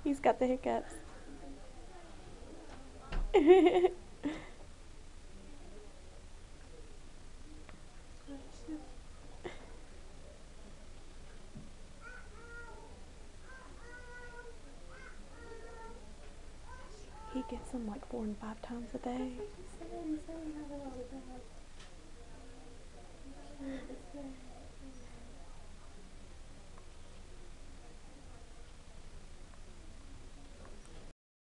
He's got the hiccups. He gets them like 4 and 5 times a day. He said he had it all the time. This day.